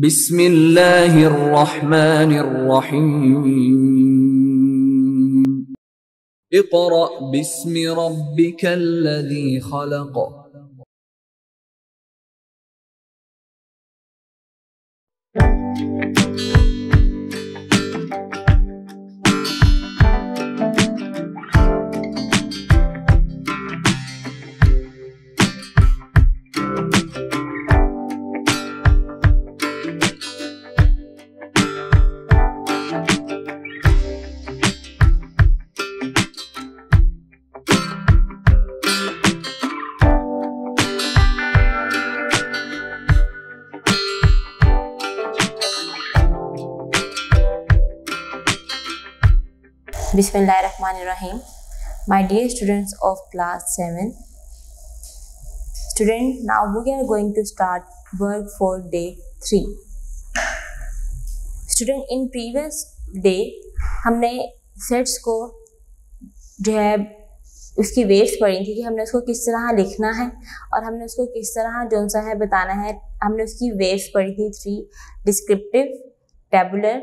बिस्मिल्लाहिर्रहमानिर्रहीम। Iqra बिस्मि रब्बिकल्लज़ी खलक़। Bismillahirrahmanirrahim. My dear students of class 7, now we are going to start work for day 3. Student, in previous day हमने sets को जो है उसकी waves पढ़ी थी कि हमने उसको किस तरह लिखना है और हमने उसको किस तरह जो सा है बताना है। हमने उसकी वेव्स पढ़ी थी 3, डिस्क्रिप्टिव, टेबुलर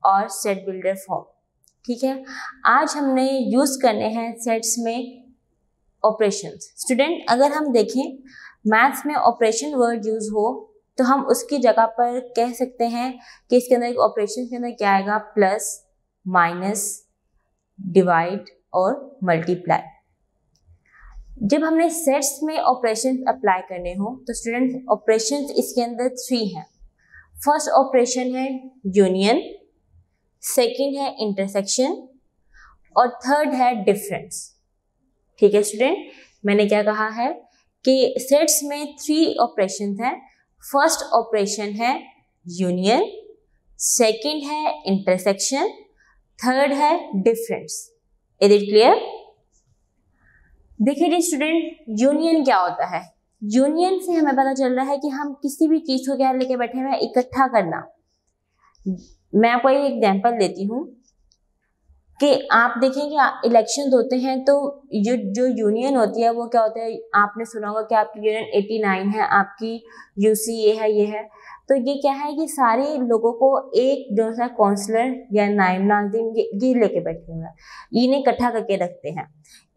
और सेट बिल्डर फॉर्म। ठीक है, आज हमने यूज़ करने हैं सेट्स में ऑपरेशंस। स्टूडेंट, अगर हम देखें मैथ्स में ऑपरेशन वर्ड यूज़ हो तो हम उसकी जगह पर कह सकते हैं कि इसके अंदर एक ऑपरेशन के अंदर क्या आएगा, प्लस, माइनस, डिवाइड और मल्टीप्लाई। जब हमने सेट्स में ऑपरेशन अप्लाई करने हो तो स्टूडेंट ऑपरेशंस इसके अंदर 3 हैं। फर्स्ट ऑपरेशन है यूनियन, सेकेंड है इंटरसेक्शन और थर्ड है डिफरेंस। ठीक है स्टूडेंट, मैंने क्या कहा है कि सेट्स में 3 ऑपरेशन हैं। फर्स्ट ऑपरेशन है यूनियन, सेकेंड है इंटरसेक्शन, थर्ड है डिफरेंस। Is it clear? देखिए स्टूडेंट, यूनियन क्या होता है? यूनियन से हमें पता चल रहा है कि हम किसी भी चीज को क्या लेके बैठे हुए हैं, इकट्ठा करना। मैं आपको एक एग्जांपल देती हूँ कि आप देखेंगे इलेक्शन होते हैं तो जो यूनियन होती है वो क्या होता है, आपने सुना होगा कि आपकी यूनियन 89 है, आपकी यूसी ये है। तो ये क्या है कि सारे लोगों को एक जो सा काउंसलर या नाइम नाज़िम ये लेके बैठे हुए हैं, इन्हें इकट्ठा करके रखते हैं।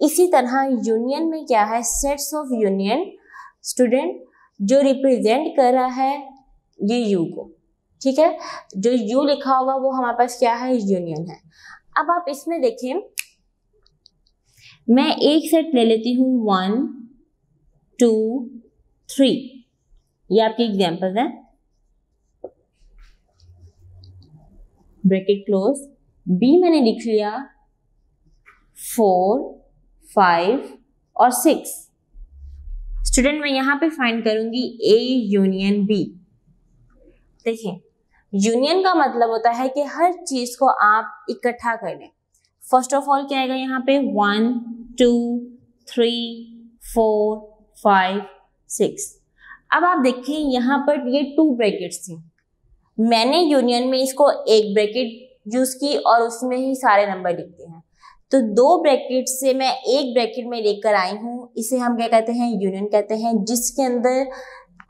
इसी तरह यूनियन में क्या है, सेट्स ऑफ यूनियन स्टूडेंट जो रिप्रेजेंट कर रहा है ये यू को। ठीक है, जो यू लिखा होगा वो हमारे पास क्या है, यूनियन है। अब आप इसमें देखें, मैं एक सेट ले लेती हूँ 1 2 3, ये आपके एग्जाम्पल्स हैं। ब्रैकेट क्लोज, बी मैंने लिख लिया 4 5 और 6। स्टूडेंट, मैं यहां पे फाइंड करूंगी ए यूनियन बी। देखिए, यूनियन का मतलब होता है कि हर चीज को आप इकट्ठा कर लें। फर्स्ट ऑफ ऑल क्या आएगा यहाँ पे, 1 2 3 4 5 6। अब आप देखिए यहाँ पर ये 2 ब्रैकेट्स थी, मैंने यूनियन में इसको एक ब्रैकेट यूज की और उसमें ही सारे नंबर लिखते हैं। तो 2 ब्रैकेट से मैं एक ब्रैकेट में लेकर आई हूँ, इसे हम क्या कहते हैं, यूनियन कहते हैं, जिसके अंदर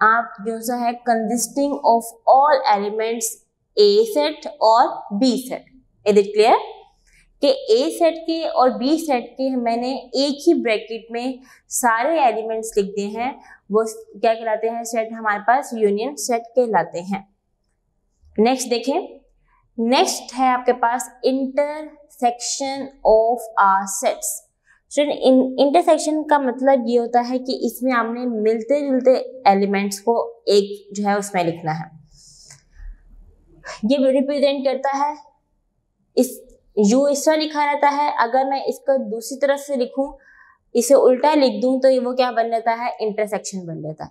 आप जो सा है consisting of all elements A set और B set. Is it clear कि ए सेट के और बी सेट के मैंने एक ही ब्रैकेट में सारे एलिमेंट्स लिख दिए हैं, वो क्या कहलाते हैं, सेट हमारे पास यूनियन सेट कहलाते हैं। नेक्स्ट देखें, नेक्स्ट है आपके पास intersection of our sets. Intersection का मतलब ये होता है कि इसमें आपने मिलते जुलते एलिमेंट्स को एक जो है उसमें लिखना है। ये रिप्रेजेंट करता है, इस यू इस तरह लिखा रहता है। अगर मैं इसको दूसरी तरफ से लिखूं, इसे उल्टा लिख दूं तो ये वो क्या बन जाता है, इंटरसेक्शन बन जाता है।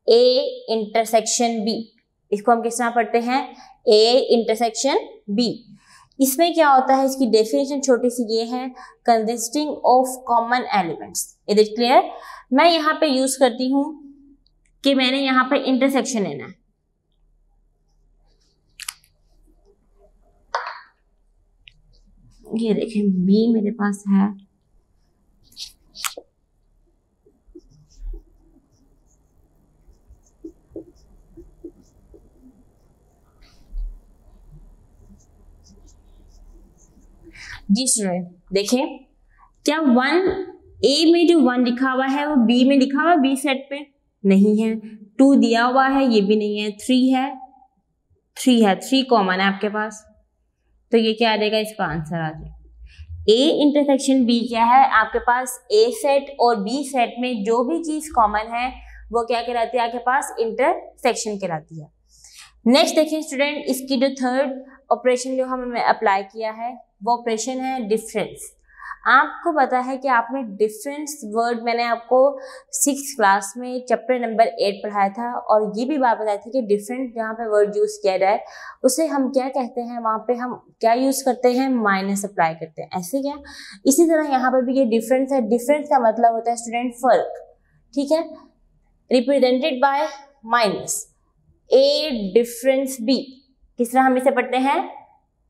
ए इंटरसेक्शन बी, इसको हम किस तरह पढ़ते हैं, ए इंटरसेक्शन बी। इसमें क्या होता है, इसकी डेफिनेशन छोटी सी ये है, consisting of common elements. Is it clear? मैं यहाँ पे यूज करती हूँ कि मैंने यहाँ पे इंटरसेक्शन लेना है। ये देखें, बी मेरे पास है, जी स्टूडेंट देखिए, क्या 1 ए में जो 1 लिखा हुआ है वो बी में लिखा हुआ है, बी सेट पे नहीं है। 2 दिया हुआ है, ये भी नहीं है। 3 है, 3 कॉमन है आपके पास, तो ये क्या आ जाएगा, इसका आंसर आ जाएगा। ए इंटरसेक्शन बी क्या है, आपके पास ए सेट और बी सेट में जो भी चीज कॉमन है वो क्या कहलाती है, आपके पास इंटरसेक्शन कहलाती है। नेक्स्ट देखिए स्टूडेंट, इसकी जो थर्ड ऑपरेशन जो हमने अप्लाई किया है वो ऑपरेशन है डिफरेंस। आपको पता है कि आपने डिफरेंस वर्ड, मैंने आपको 6th क्लास में चैप्टर नंबर 8 पढ़ाया था और ये भी बात बताई थी कि डिफरेंस जहाँ पे वर्ड यूज किया जाए उसे हम क्या कहते हैं, वहाँ पे हम क्या यूज करते हैं, माइनस अप्लाई करते हैं, ऐसे क्या। इसी तरह यहाँ पे भी ये डिफरेंस है। डिफरेंस का मतलब होता है स्टूडेंट फर्क, ठीक है, represented by minus. A difference B, किस तरह हम इसे पढ़ते हैं,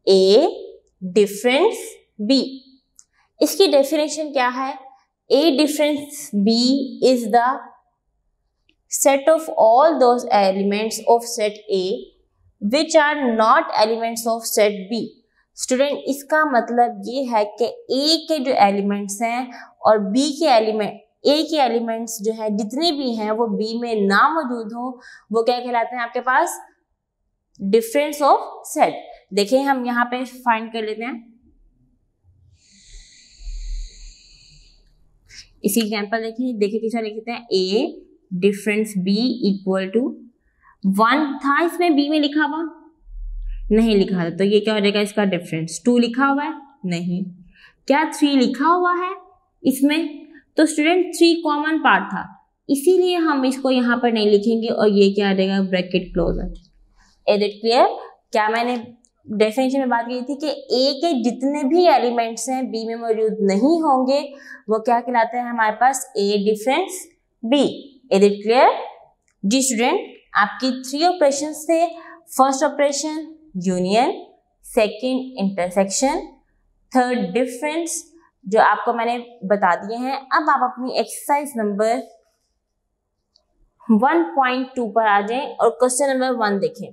ए डिफरेंस बी। इसकी डेफिनेशन क्या है, A difference B is the set of all those elements of set A which are not elements of set B. Student इसका मतलब ये है कि ए के जो एलिमेंट्स हैं और बी के एलिमेंट, ए के एलिमेंट्स जो है जितने भी हैं वो बी में ना मौजूद हो, वो क्या कहलाते हैं आपके पास, डिफरेंस ऑफ सेट। देखिए हम यहाँ पे फाइंड कर लेते हैं, इसी एग्जाम्पल देखिए किस तरह लिखते हैं, A difference B equal to 1 था, इसमें बी में लिखा हुआ नहीं लिखा था, तो ये क्या हो जाएगा इसका डिफरेंस। 2 लिखा हुआ है नहीं, क्या 3 लिखा हुआ है इसमें, तो स्टूडेंट 3 कॉमन पार्ट था, इसीलिए हम इसको यहाँ पर नहीं लिखेंगे और ये क्या आ जाएगा, bracket closure. Is it clear. क्या मैंने डेफिनेशन में बात की थी कि ए के जितने भी एलिमेंट्स हैं बी में मौजूद नहीं होंगे, वो क्या कहलाते हैं हमारे पास, A difference B. Is it clear. जी स्टूडेंट, आपकी 3 ऑपरेशन थे। First operation union, second intersection, third difference, जो आपको मैंने बता दिए हैं। अब आप अपनी एक्सरसाइज नंबर 1.2 पर आ जाएं और क्वेश्चन नंबर 1 देखें।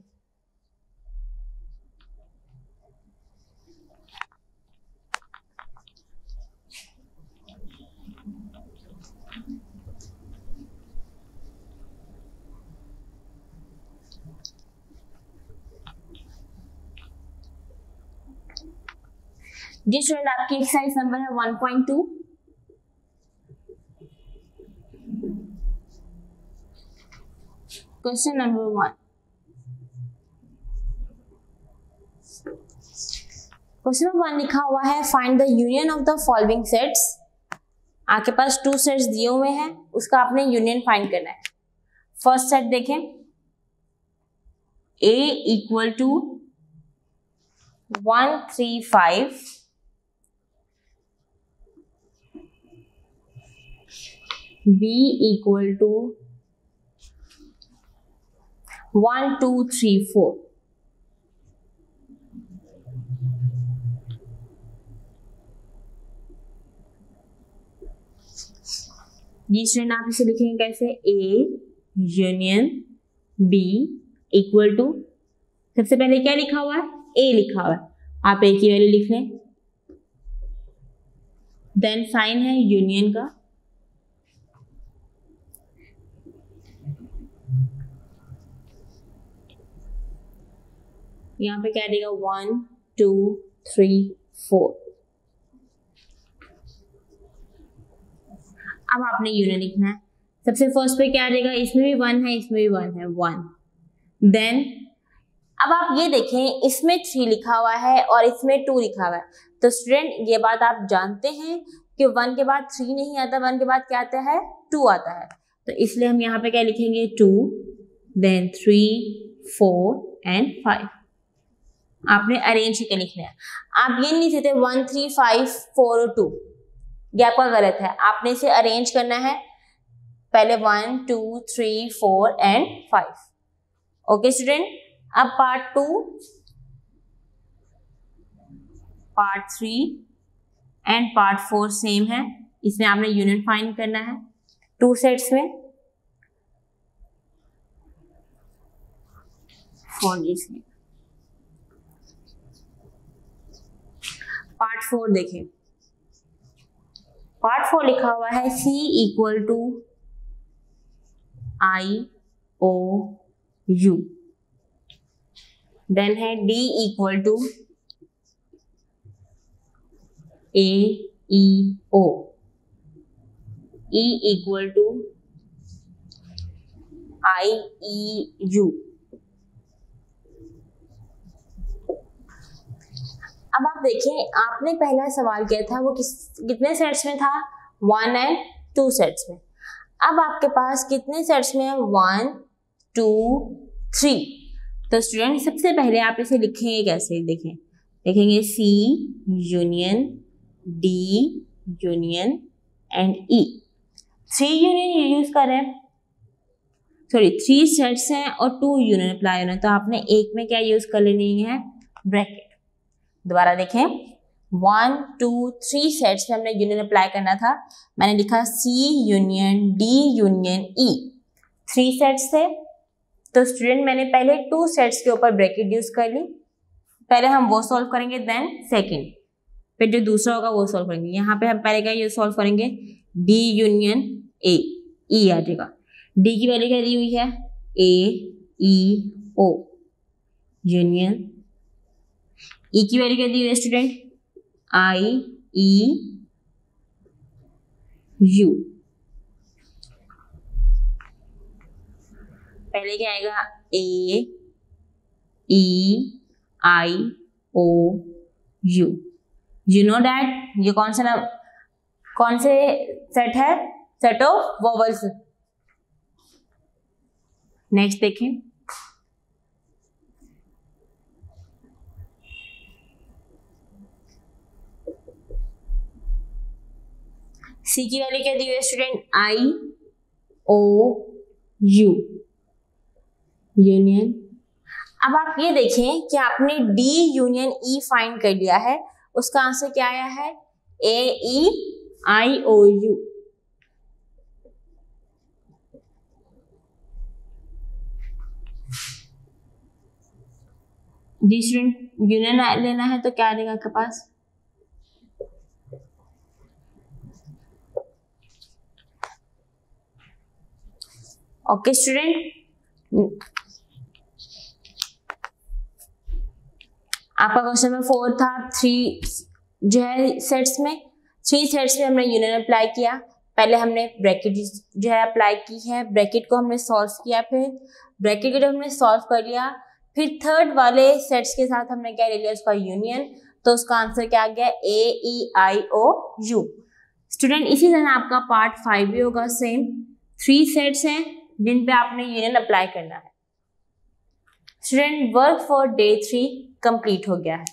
जी स्टूडेंट, आपकी एक्सरसाइज नंबर है 1.2। क्वेश्चन नंबर 1, क्वेश्चन नंबर 1 लिखा हुआ है, find the union of the following sets. आपके पास 2 सेट्स दिए हुए हैं, उसका आपने यूनियन फाइंड करना है। फर्स्ट सेट देखें, A equal to 1 3 5, B equal to 1 2 3 4। जी स्टूडेंट, आप इसे लिखेंगे कैसे, A union B equal to, सबसे पहले क्या लिखा हुआ है, A लिखा हुआ है, आप A की वैल्यू लिख लें, देन साइन है यूनियन का, यहाँ पे क्या देगा 1 2 3 4। अब आपने यूनियन लिखना है। सबसे फर्स्ट पे क्या आ जाएगा, इसमें भी 1 है, इसमें भी 1 है, 1। देन अब आप ये देखें, इसमें 3 लिखा हुआ है और इसमें 2 लिखा हुआ है, तो स्टूडेंट ये बात आप जानते हैं कि 1 के बाद 3 नहीं आता, 1 के बाद क्या आता है, 2 आता है, तो इसलिए हम यहाँ पे क्या लिखेंगे, 2 देन 3 4 एंड 5। आपने अरेंज करके लिखना है। आप ये नहीं लिखते 1 3 5 4 और 2, ये आपका गलत है, आपने इसे अरेंज करना है, पहले 1 2 3 4 एंड 5। ओके स्टूडेंट, अब part 2, part 3 and part 4 same है, इसमें आपने यूनियन फाइंड करना है 2 सेट्स में। पार्ट 4 देखें, पार्ट 4 लिखा हुआ है C equal to IOU, then है D equal to AEO, E equal to IEU। अब आप देखें, आपने पहला सवाल किया था वो कितने सेट्स में था, 1 and 2 सेट्स में। अब आपके पास कितने सेट्स में है, 1 2 3। तो स्टूडेंट सबसे पहले आप इसे लिखेंगे कैसे, देखें, लिखेंगे C union D union and E। 3 union use कर रहे हैं, सॉरी 3 सेट्स हैं और 2 यूनियन अप्लाई होना है, तो आपने एक में क्या यूज कर लेनी है, ब्रैकेट। दोबारा देखें, 1 2 3 सेट्स में हमने यूनियन अप्लाई करना था, मैंने लिखा C union D union E। 3 sets थे, तो स्टूडेंट मैंने पहले 2 सेट्स के ऊपर ब्रैकेट यूज कर ली। पहले हम वो सॉल्व करेंगे, देन सेकंड, फिर जो दूसरा होगा वो सॉल्व करेंगे। यहाँ पे हम पहले क्या यूज सॉल्व करेंगे, D यूनियन A, E आ जाएगा। D की वैल्यू क्या दी हुई है, AEO यूनियन, E की वैल्यू क्या दी हुई है स्टूडेंट, IEU। पहले क्या आएगा, AEIOU। यू नो दैट ये कौन से सेट है, सेट ऑफ वोवेल्स। नेक्स्ट देखें, C की वैल्यू क्या दी हुई है स्टूडेंट, IOU यूनियन। अब आप ये देखें कि आपने D यूनियन E फाइंड कर लिया है, उसका आंसर क्या आया है, AEIOU। D स्टूडेंट यूनियन लेना है तो क्या आ जाएगा आपके पास, ओके स्टूडेंट। आपका क्वेश्चन नंबर 4 था, 3 जो है सेट्स में, 3 सेट्स में हमने यूनियन अप्लाई किया। पहले हमने ब्रैकेट जो है अप्लाई की है, ब्रैकेट को हमने सॉल्व किया, फिर ब्रैकेट को जब हमने सॉल्व कर लिया, फिर थर्ड वाले सेट्स के साथ हमने क्या ले लिया, उसका यूनियन, तो उसका आंसर क्या आ गया, AEIOU। स्टूडेंट इसी तरह आपका पार्ट 5 भी होगा सेम, 3 सेट्स हैं जिन पे आपने यूनियन अप्लाई करना है। Student work for day 3 complete हो गया है।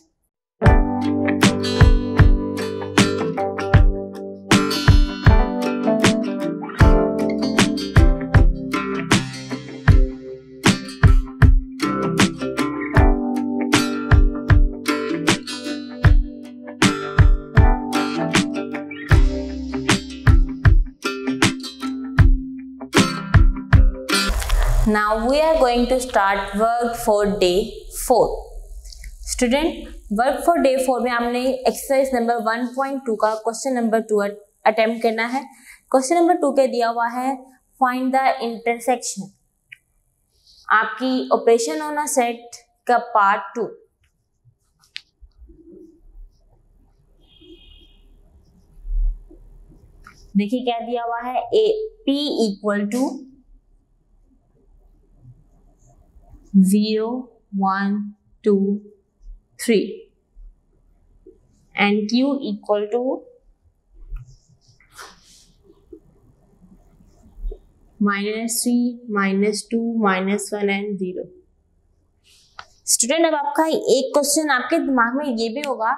Now we are going to start work for day 4. Student work for day 4 में हमने एक्सरसाइज नंबर 1.2 का क्वेश्चन नंबर 2 अटेम्प्ट करना है। क्वेश्चन नंबर 2 के दिया हुआ है फाइंड द इंटरसेक्शन, आपकी ऑपरेशन ऑन अ सेट का पार्ट 2। देखिए क्या दिया हुआ है, P equal to 0 1 2 3 and Q equal to -3 -2 -1 and 0। Student अब आपका एक क्वेश्चन आपके दिमाग में ये भी होगा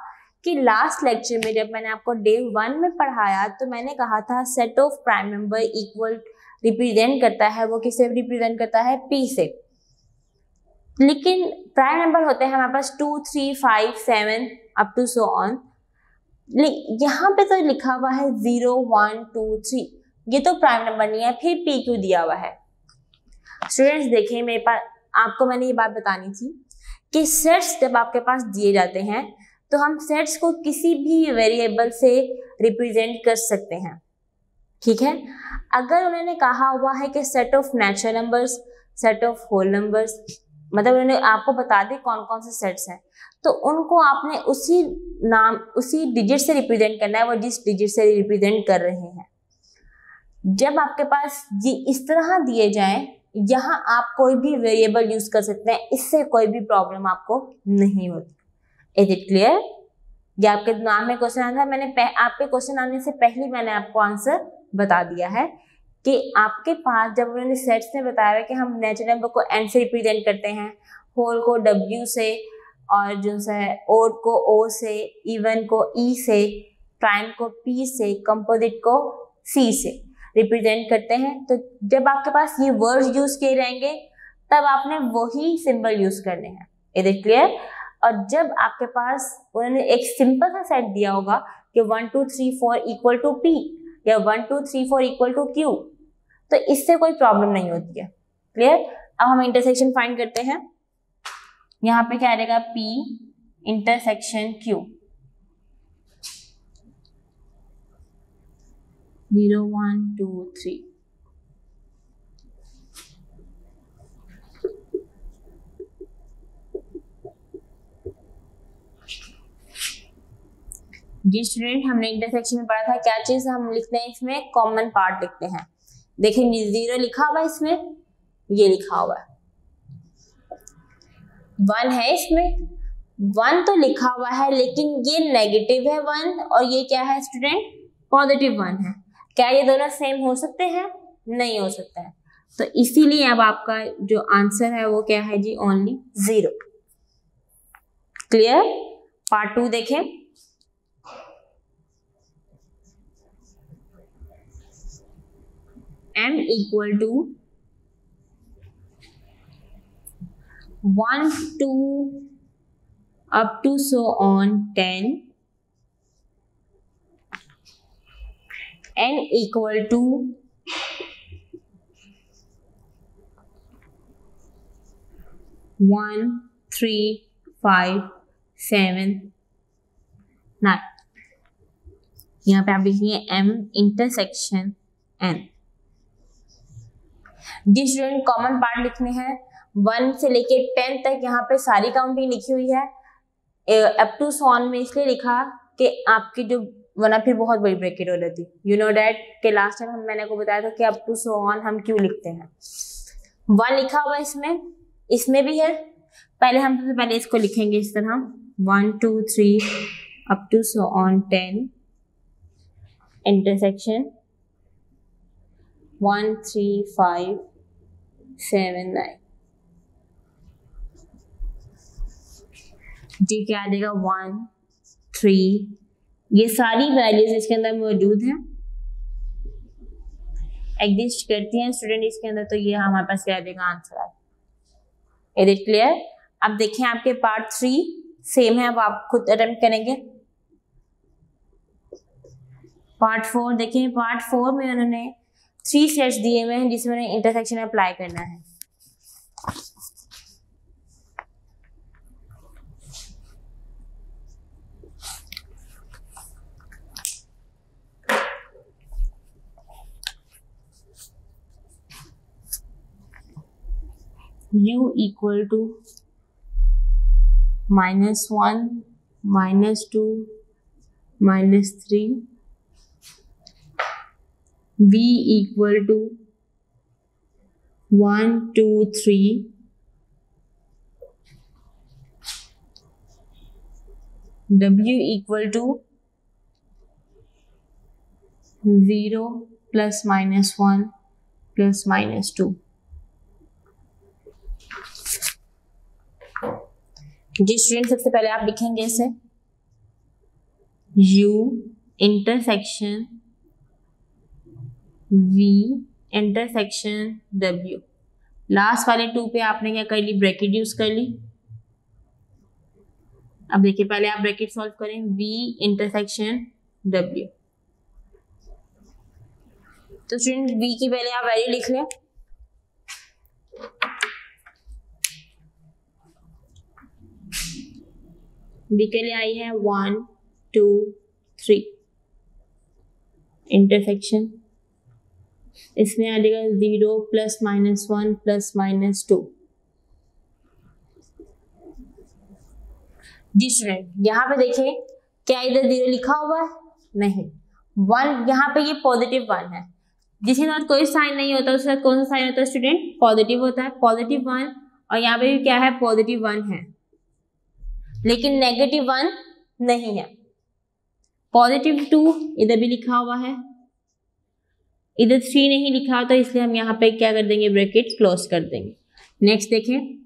कि लास्ट लेक्चर में जब मैंने आपको डे 1 में पढ़ाया तो मैंने कहा था set of prime number equal represent करता है, वो किसे रिप्रेजेंट करता है, P से। लेकिन प्राइम नंबर होते हैं हमारे पास 2 3 5 7 अप टू सो ऑन। यहाँ पे तो लिखा हुआ है 0 1 2 3, ये तो प्राइम नंबर नहीं है, फिर P क्यों दिया हुआ है। स्टूडेंट्स देखिए मेरे पास आपको मैंने ये बात बतानी थी कि सेट्स जब आपके पास दिए जाते हैं तो हम सेट्स को किसी भी वेरिएबल से रिप्रेजेंट कर सकते हैं, ठीक है। अगर उन्होंने कहा हुआ है कि set of natural numbers, set of whole numbers, मतलब उन्होंने आपको बता दी कौन कौन से सेट्स हैं, तो उनको आपने उसी डिजिट से रिप्रेजेंट करना है, वो जिस डिजिट से रिप्रेजेंट कर रहे हैं। जब आपके पास ये इस तरह दिए जाएं, यहाँ आप कोई भी वेरिएबल यूज कर सकते हैं, इससे कोई भी प्रॉब्लम आपको नहीं होती। Is it clear? ये आपके दिमाग में क्वेश्चन आया था, मैंने आपके क्वेश्चन आने से पहले मैंने आपको आंसर बता दिया है कि आपके पास जब उन्होंने सेट्स में बताया है कि हम नेचुरल नंबर को एन से रिप्रेजेंट करते हैं, होल को डब्ल्यू से, और जो है ओड को ओ से, इवन को ई से, प्राइम को पी से, कंपोजिट को सी से रिप्रेजेंट करते हैं। तो जब आपके पास ये वर्ड्स यूज किए जाएंगे तब आपने वही सिंबल यूज करने हैं। Is it clear? और जब आपके पास उन्होंने एक सिंपल सा सेट दिया होगा कि 1 2 3 4 इक्वल टू पी या 1 2 3 4 इक्वल टू क्यू, तो इससे कोई प्रॉब्लम नहीं होती है। क्लियर? अब हम इंटरसेक्शन फाइंड करते हैं। यहाँ पे क्या रहेगा? P intersection Q, 0 1 2 3। जी स्टूडेंट, हमने इंटरसेक्शन में पढ़ा था क्या चीज हम लिखते हैं, इसमें कॉमन पार्ट लिखते हैं। देखिए 0 लिखा हुआ है, इसमें ये लिखा हुआ है, 1 है, इसमें 1 तो लिखा हुआ है, लेकिन ये नेगेटिव है 1 और ये क्या है स्टूडेंट? पॉजिटिव 1 है। क्या ये दोनों सेम हो सकते हैं? नहीं हो सकता है। तो इसीलिए अब आपका जो आंसर है वो क्या है जी? ओनली 0। क्लियर? पार्ट 2 देखें। m equal to 1 2 up to so on 10, n equal to 1 3 5 7 9। यहाँ पे आप लिखिए m इंटरसेक्शन n। जी स्टूडेंट, कॉमन पार्ट लिखने हैं 1 से लेके 10 तक। यहाँ पे सारी काउंटिंग लिखी हुई है, अप टू सॉन में इसलिए लिखा कि आपकी जो वरना फिर बहुत बड़ी ब्रैकेट हो जाती। यू नो डैट के लास्ट टाइम मैंने को बताया था कि अप टू सो ऑन हम क्यों लिखते हैं। 1 लिखा हुआ इसमें भी है। पहले हम सबसे पहले इसको लिखेंगे इस तरह 1 2 3 up to so on 10 intersection 1 3 5 7 9। जी क्या आ जाएगा? 1 3, ये सारी वैल्यूज इसके अंदर मौजूद हैं, एग्जिस्ट करती हैं स्टूडेंट इसके अंदर। तो ये हमारे पास क्या आ जाएगा? आंसर है। Is it clear? अब देखें आपके पार्ट 3 सेम है, अब आप खुद अटेम्प्ट करेंगे। पार्ट 4 देखें। पार्ट 4 में उन्होंने 3 सेट्स दिए हुए हैं जिसमें उन्हें इंटरसेक्शन अप्लाई करना है। u equal to -1 -2 -3, v equal to 1 2 3, w equal to 0 plus -1 plus -2। Ji student, सबसे पहले आप लिखेंगे इसे u intersection v intersection w। Last वाले 2 पे आपने क्या कर ली? ब्रैकेट यूज कर ली। अब देखिए पहले आप ब्रैकेट सॉल्व करें, v इंटरसेक्शन w। तो स्टूडेंट v की पहले आप वैल्यू लिख लें। बी के लिए आई है 1 2 3 इंटरसेक्शन, इसमें आ जाएगा 0 प्लस माइनस 1 प्लस माइनस 2। जी स्टूडेंट, यहाँ पे देखिए क्या इधर 0 लिखा हुआ है? नहीं। 1 यहाँ पे ये पॉजिटिव 1 है, जिसके साथ कोई साइन नहीं होता उसके साथ कौन सा साइन होता है स्टूडेंट? पॉजिटिव होता है, पॉजिटिव 1। और यहाँ पे भी क्या है? पॉजिटिव 1 है, लेकिन नेगेटिव 1 नहीं है। पॉजिटिव 2 इधर भी लिखा हुआ है, इधर 3 नहीं लिखा हुआ, तो इसलिए हम यहाँ पे क्या कर देंगे? ब्रैकेट क्लोज कर देंगे। नेक्स्ट देखें,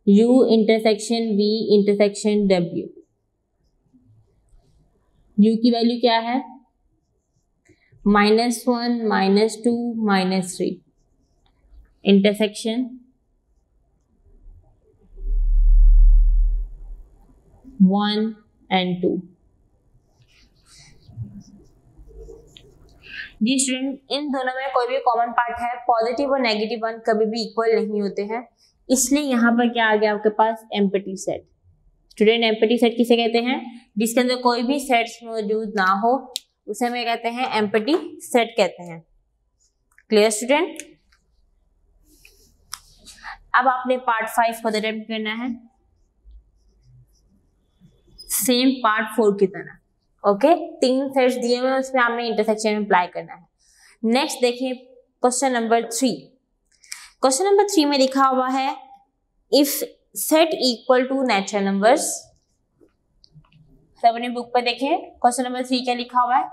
U intersection V intersection W। U की वैल्यू क्या है? -1 -2 -3 इंटरसेक्शन 1 and 2। जी स्टूडेंट, इन दोनों में कोई भी कॉमन पार्ट है, पॉजिटिव और नेगेटिव 1 कभी भी इक्वल नहीं होते हैं, इसलिए यहाँ पर क्या आ गया आपके पास? Empty set. Student, empty set किसे कहते हैं? जिसके अंदर कोई भी सेट्स मौजूद ना हो उसे हमें कहते हैं एम्प्टी सेट कहते हैं। Clear student? अब आपने पार्ट 5 को अटेम्प्ट करना है सेम पार्ट 4 की तरह। ओके, 3 सेट्स दिए हुए हैं, उसमें आपने इंटरसेक्शन अप्लाई करना है। नेक्स्ट देखिए क्वेश्चन नंबर 3। क्वेश्चन नंबर 3 में लिखा हुआ है if set equal to natural numbers. सब अपनी बुक पे देखें क्वेश्चन नंबर 3 क्या लिखा हुआ है।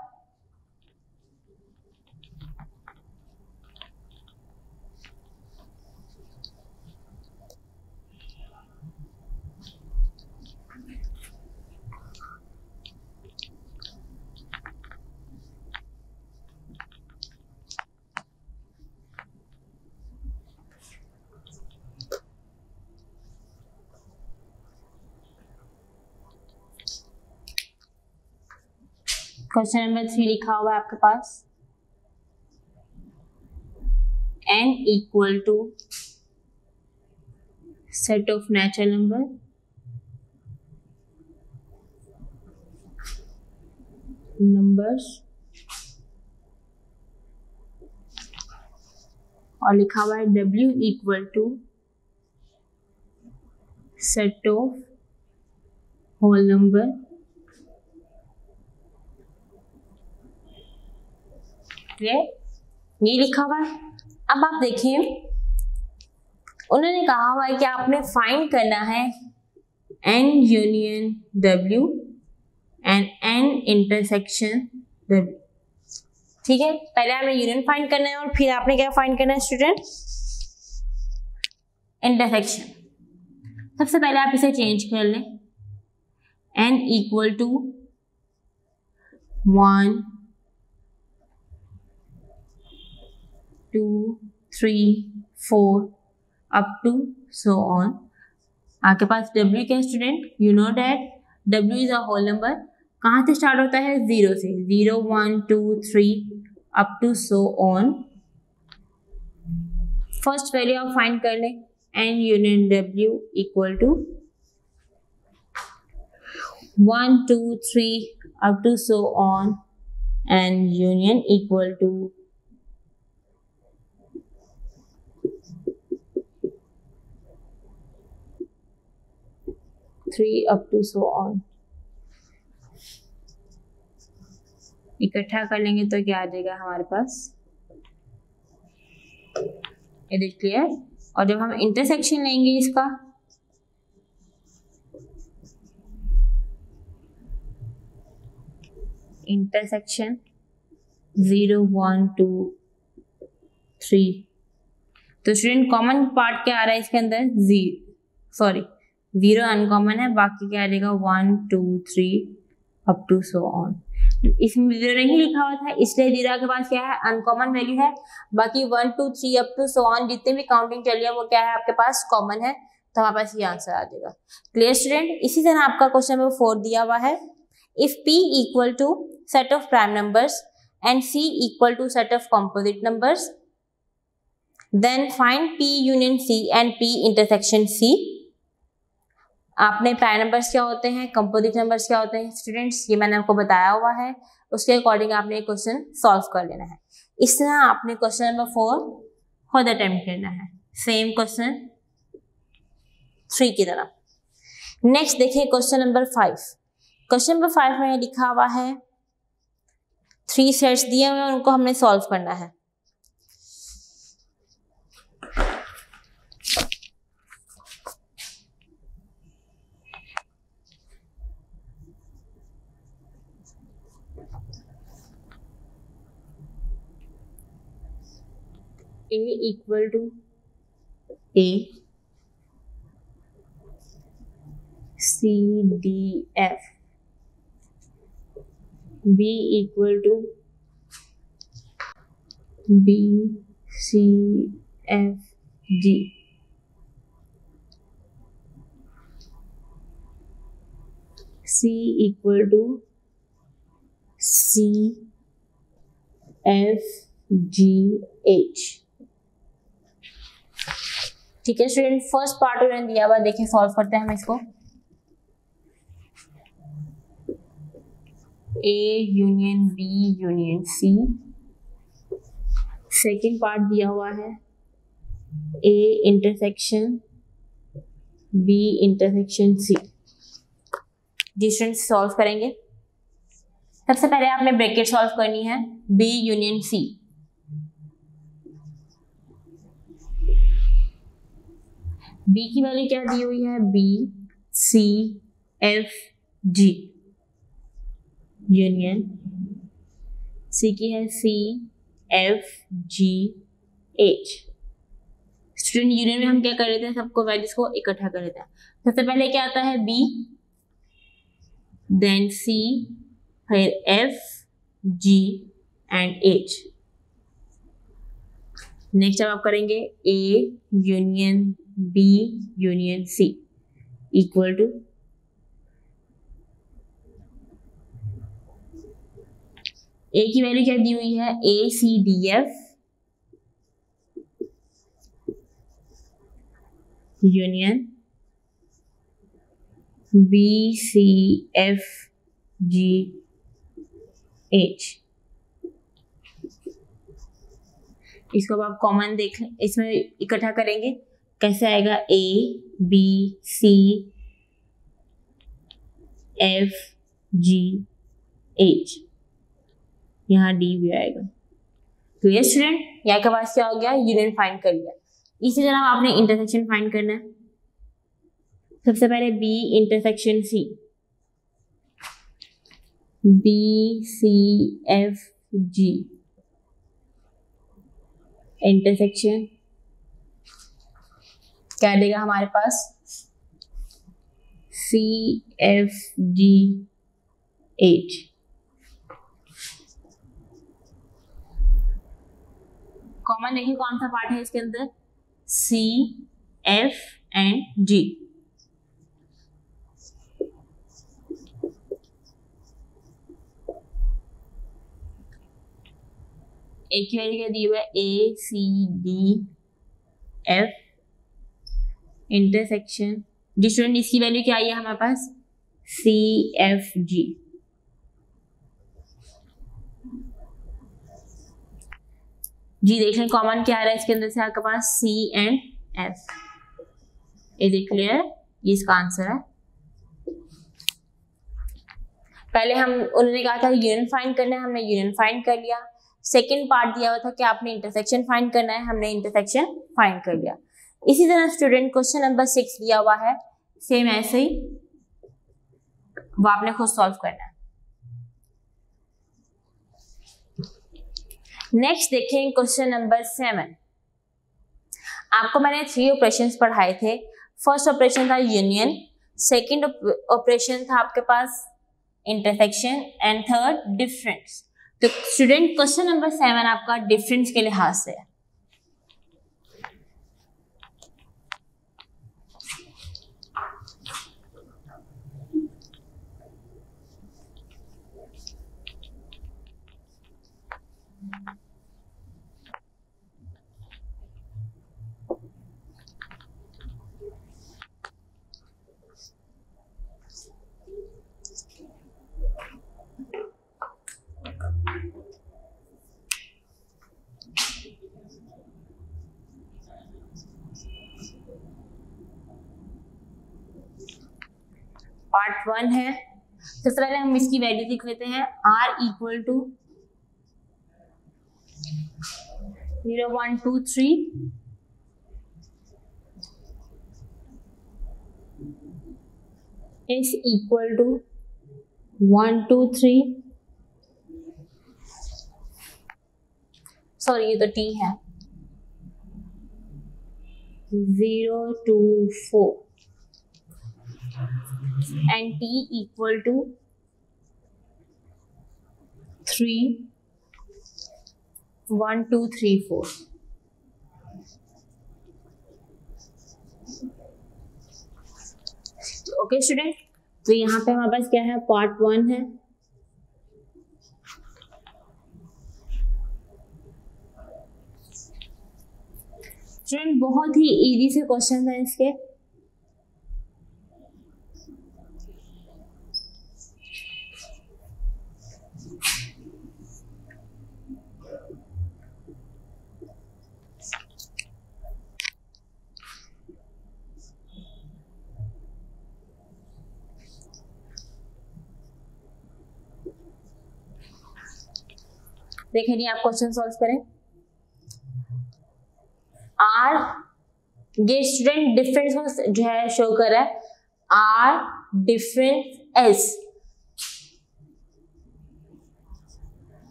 क्वेश्चन नंबर 3 लिखा हुआ है आपके पास n equal to set of natural numbers और लिखा हुआ है w equal to set of whole number ये लिखा हुआ है। अब आप देखिए उन्होंने कहा हुआ है कि आपने फाइंड करना है n union w and n intersection w। ठीक है, पहले हमें यूनियन फाइंड करना है और फिर आपने क्या फाइंड करना है स्टूडेंट? इंटरसेक्शन। सबसे पहले आप इसे चेंज कर लें, n equal to 1 2 3 4 up to so on. आपके पास w क्या student? You know that w is a whole number. कहाँ से स्टार्ट होता है? 0 से। 0 1 2 3 up to so on. First value आप फाइंड कर लें, n union w equal to 1 2 3 up to so on and union equal to 3 up to so on. इकट्ठा कर लेंगे तो क्या आ जाएगा हमारे पास? It is clear. और जब हम इंटरसेक्शन लेंगे इसका, इंटरसेक्शन 0 1 2 3, तो स्टूडेंट कॉमन पार्ट क्या आ रहा है इसके अंदर? 0 अनकॉमन है, बाकी क्या आ जाएगा? 1 2 3 अप टू सो ऑन। इसमें 0 नहीं लिखा हुआ था इसलिए 0 के पास क्या है? अनकॉमन वैल्यू है। बाकी 1 2 3 अप टू सो ऑन जितने भी काउंटिंग चल रही है वो क्या है? आपके पास कॉमन है, तो हमारे पास ये आंसर आ जाएगा। Clear student? इसी तरह आपका क्वेश्चन नंबर 4 दिया हुआ है, if p equal to set of prime numbers and c equal to set of composite numbers, then find p union c and p intersection c। आपने प्राइम नंबर्स क्या होते हैं, कंपोजिट नंबर्स क्या होते हैं स्टूडेंट्स, ये मैंने आपको बताया हुआ है, उसके अकॉर्डिंग आपने एक क्वेश्चन सॉल्व कर लेना है। इस तरह आपने क्वेश्चन नंबर 4 खुद अटेम्प्ट करना है, सेम क्वेश्चन 3 की तरह। नेक्स्ट देखिए क्वेश्चन नंबर 5। क्वेश्चन नंबर 5 में लिखा हुआ है 3 सेट्स दिए हुए हैं, उनको हमने सॉल्व करना है। A equal to A, C, D, F, B equal to B, C, F, G, C equal to C, F, G, H। ठीक है स्टूडेंट, फर्स्ट पार्ट उन्होंने दिया हुआ, देखिए सॉल्व करते हैं हम इसको। A union B union C, second part दिया हुआ है A intersection B intersection C। जी स्टूडेंट सॉल्व करेंगे। सबसे पहले आपने ब्रैकेट सॉल्व करनी है, B यूनियन C। B की वैल्यू क्या दी हुई है, B, C, F, G union, C की है C, F, G, H। Student union में हम क्या कर लेते हैं, सबको वैल्यूज को इकट्ठा कर लेते हैं। सबसे पहले क्या आता है B, देन C, फिर F, G and H। Next अब आप करेंगे A union B union C equal to A की वैल्यू क्या दी हुई है, A C D F union B C F G H। इसको अब आप कॉमन देख लें, इसमें इकट्ठा करेंगे कैसे आएगा, A B C F G H, यहाँ D भी आएगा। तो ये स्टूडेंट यहाँ के पास क्या हो गया, यूनियन फाइंड कर लिया। इसी तरह आपने इंटरसेक्शन फाइंड करना है। सबसे पहले B intersection C, B C F G intersection क्या देगा हमारे पास, C F G H। Common देखिए कौन सा पार्ट है इसके अंदर, C F एंड G। एक की वैल्यू क्या दी हुआ है, A C D F intersection जी स्टूडेंट, इसकी वैल्यू क्या आई है हमारे पास, C F G। जी देख लें कॉमन क्या आ रहा है इसके अंदर से आपके पास, C and F। Is it clear, ये इसका आंसर है। पहले हम उन्होंने कहा था यूनियन फाइंड करना है, हमने यूनियन फाइंड कर लिया। सेकंड पार्ट दिया हुआ था कि आपने इंटरसेक्शन फाइंड करना है, हमने इंटरसेक्शन फाइंड कर लिया। इसी तरह स्टूडेंट क्वेश्चन नंबर 6 दिया हुआ है, सेम ऐसे ही वो आपने खुद सॉल्व करना है। नेक्स्ट देखें क्वेश्चन नंबर 7। आपको मैंने 3 ऑपरेशंस पढ़ाए थे। फर्स्ट ऑपरेशन था यूनियन, सेकंड ऑपरेशन था आपके पास इंटरसेक्शन एंड थर्ड डिफरेंस। तो स्टूडेंट क्वेश्चन नंबर 7 आपका डिफरेंस के लिहाज से है। पार्ट 1 है। सबसे पहले हम इसकी वैल्यू लिख लेते हैं। r equal to 0 1 2 3 is equal to 1 2 3, sorry ये तो t है, 0 2 4 and t equal to 3 1 2 3 4। Okay student, तो यहाँ पे हमारे पास क्या है, पार्ट 1 है। स्टूडेंट बहुत ही इजी से क्वेश्चन है इसके। देखें जी, आप क्वेश्चन सॉल्व करें। आर, ये स्टूडेंट डिफरेंस को जो है शो कर रहा है, आर डिफरेंस एस।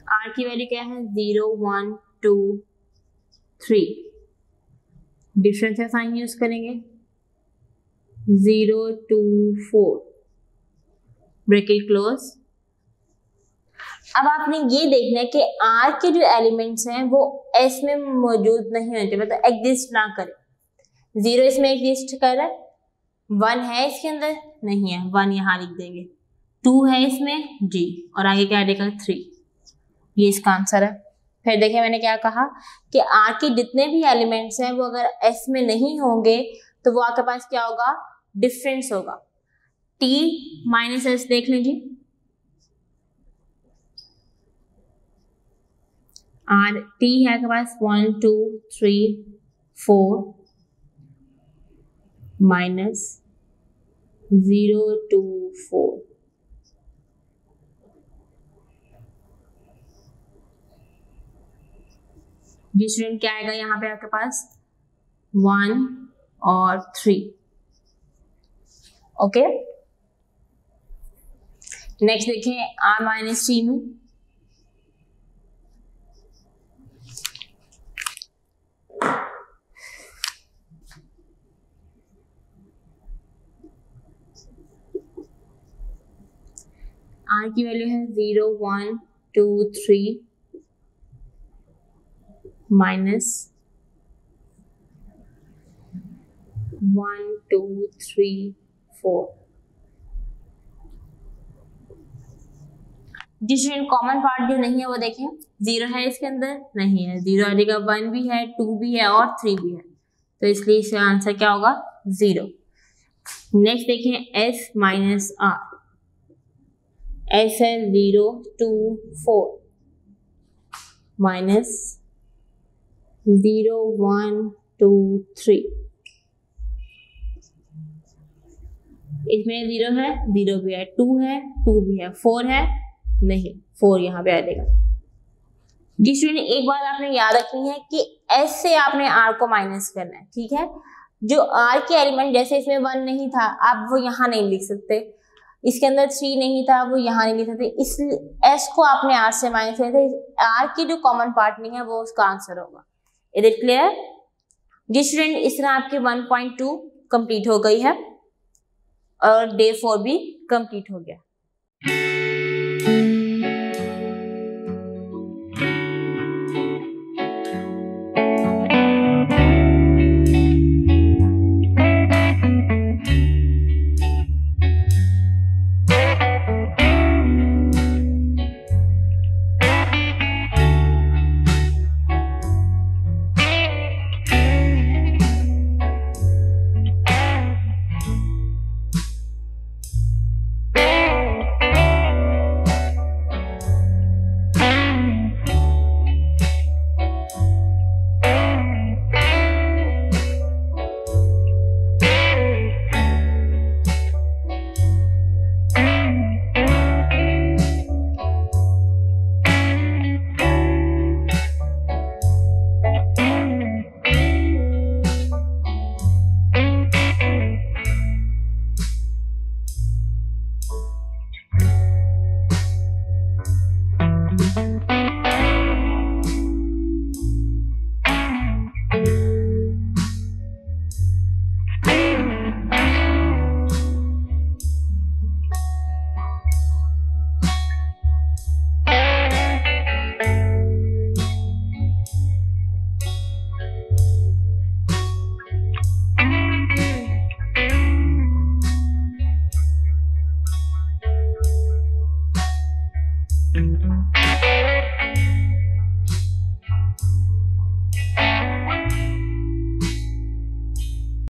आर की वैल्यू क्या है, 0 1 2 3। डिफरेंस का साइन यूज करेंगे, 0 2 4 ब्रैकेट क्लोज। अब आपने ये देखना है कि R के जो एलिमेंट्स हैं वो S में मौजूद नहीं होते, मतलब एग्जिस्ट ना करे। 0 इसमें एग्जिस्ट कर रहा है, 1 है इसके अंदर, नहीं है, 1 यहाँ लिख देंगे, 2 है इसमें G, और आगे क्या देगा 3। ये इसका आंसर है। फिर देखिए मैंने क्या कहा कि R के जितने भी एलिमेंट्स हैं वो अगर S में नहीं होंगे तो वो आपके पास क्या होगा, डिफरेंस होगा। T माइनस S देख लीजिए, आर टी है आपके पास 1 2 3 4 माइनस 0 2 4। जी स्टूडेंट, क्या आएगा यहाँ पे आपके पास, 1 और 3। ओके, नेक्स्ट देखें आर माइनस टी में। आर की वैल्यू है 0 1 2 3 माइनस 1 2 3 4। जिसमें कॉमन पार्ट जो नहीं है वो देखें, 0 है इसके अंदर, नहीं है, 0 आ जाएगा, 1 भी है, 2 भी है और 3 भी है, तो इसलिए इसका आंसर क्या होगा, 0। नेक्स्ट देखें S माइनस R। S है 0 2 4 माइनस 0 1 2 3। इसमें 0 है, 0 भी है, 2 है, 2 भी है, 4 है, नहीं, 4 यहाँ पे आ जाएगा। जी स्टूडेंट, एक बात आपने याद रखनी है कि S से आपने R को माइनस करना है, ठीक है। जो R के एलिमेंट, जैसे इसमें 1 नहीं था, आप वो यहाँ नहीं लिख सकते, इसके अंदर 3 नहीं था, वो यहाँ नहीं लिख सकते, इसलिए S को आपने R से माइनस किया था। R की जो कॉमन पार्ट नहीं है वो उसका आंसर होगा। Is it clear? जी स्टूडेंट, इस तरह आपकी 1.2 कंप्लीट हो गई है और डे 4 भी कंप्लीट हो गया।